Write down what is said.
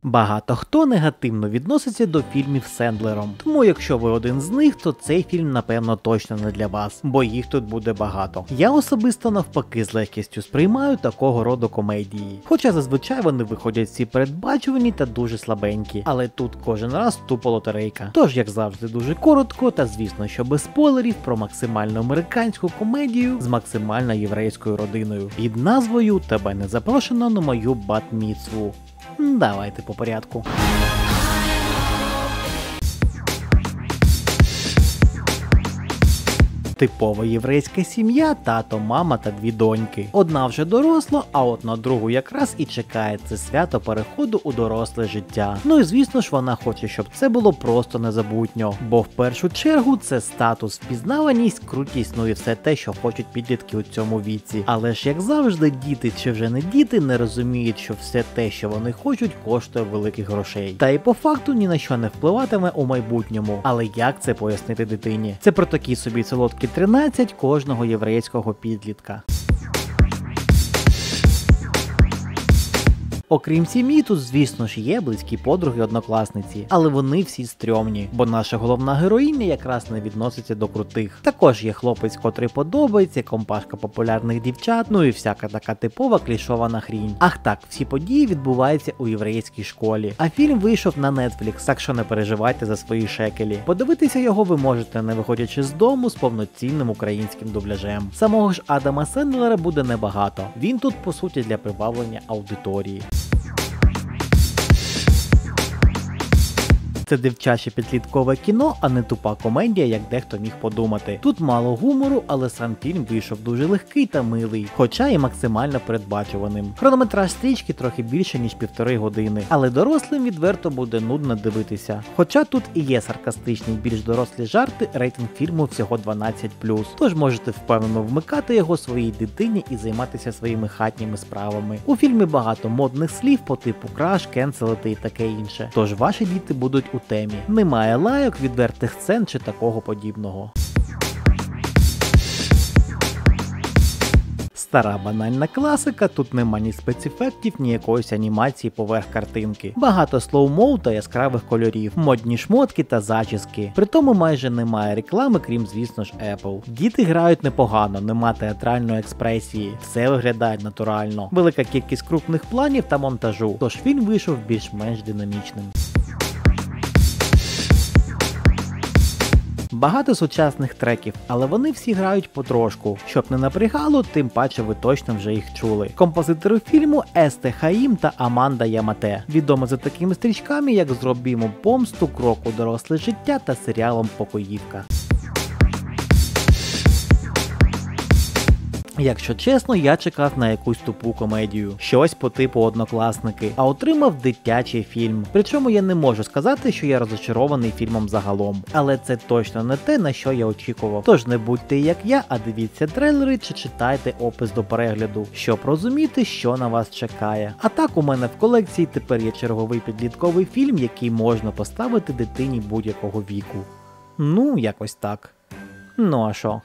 Багато хто негативно відноситься до фільмів з Сендлером, тому якщо ви один з них, то цей фільм напевно точно не для вас, бо їх тут буде багато. Я особисто навпаки з легкістю сприймаю такого роду комедії, хоча зазвичай вони виходять всі передбачувані та дуже слабенькі, але тут кожен раз тупо лотерейка. Тож, як завжди, дуже коротко та звісно, що без спойлерів про максимально американську комедію з максимально єврейською родиною під назвою «Тебе не запрошено на мою бат-міцву». Давайте по порядку. Типова єврейська сім'я, тато, мама та дві доньки. Одна вже доросла, а от на другу якраз і чекає це свято переходу у доросле життя. Ну і звісно ж вона хоче, щоб це було просто незабутньо, бо в першу чергу це статус, впізнаваність, крутість, ну і все те, що хочуть підлітки у цьому віці. Але ж як завжди, діти чи вже не діти не розуміють, що все те, що вони хочуть, коштує великих грошей. Та й по факту ні на що не впливатиме у майбутньому. Але як це пояснити дитині? Це про такі собі солодкі 13 кожного єврейського підлітка. Окрім сім'ї, тут, звісно ж, є близькі подруги-однокласниці, але вони всі стрьомні, бо наша головна героїня якраз не відноситься до крутих. Також є хлопець, котрий подобається, компашка популярних дівчат, ну і всяка така типова клішована хрінь. Ах так, всі події відбуваються у єврейській школі, а фільм вийшов на Netflix, так що не переживайте за свої шекелі. Подивитися його ви можете, не виходячи з дому, з повноцінним українським дубляжем. Самого ж Адама Сендлера буде небагато, він тут по суті для прибавлення аудиторії. Це дівчаче підліткове кіно, а не тупа комедія, як дехто міг подумати. Тут мало гумору, але сам фільм вийшов дуже легкий та милий, хоча і максимально передбачуваним. Хронометраж стрічки трохи більше, ніж 1,5 години, але дорослим відверто буде нудно дивитися. Хоча тут і є саркастичні більш дорослі жарти, рейтинг фільму всього 12+, тож можете впевнено вмикати його своїй дитині і займатися своїми хатніми справами. У фільмі багато модних слів по типу краш, кенселити і таке інше, тож ваші діти будуть у темі. Немає лайок, відвертих сцен чи такого подібного. Стара банальна класика, тут нема ні спецефектів, ні якоїсь анімації поверх картинки. Багато слоумоу та яскравих кольорів, модні шмотки та зачіски. Притому майже немає реклами, крім, звісно ж, Apple. Діти грають непогано, нема театральної експресії, все виглядає натурально. Велика кількість крупних планів та монтажу, тож фільм вийшов більш-менш динамічним. Багато сучасних треків, але вони всі грають потрошку. Щоб не напрягало, тим паче ви точно вже їх чули. Композитори фільму Есте Хаїм та Аманда Ямате, відомі за такими стрічками, як «Зробімо помсту», «Крок у доросле життя» та серіалом «Покоївка». Якщо чесно, я чекав на якусь тупу комедію, щось по типу «Однокласники», а отримав дитячий фільм. Причому я не можу сказати, що я розочарований фільмом загалом. Але це точно не те, на що я очікував. Тож не будьте як я, а дивіться трейлери чи читайте опис до перегляду, щоб розуміти, що на вас чекає. А так у мене в колекції тепер є черговий підлітковий фільм, який можна поставити дитині будь-якого віку. Ну, якось так. Ну а що?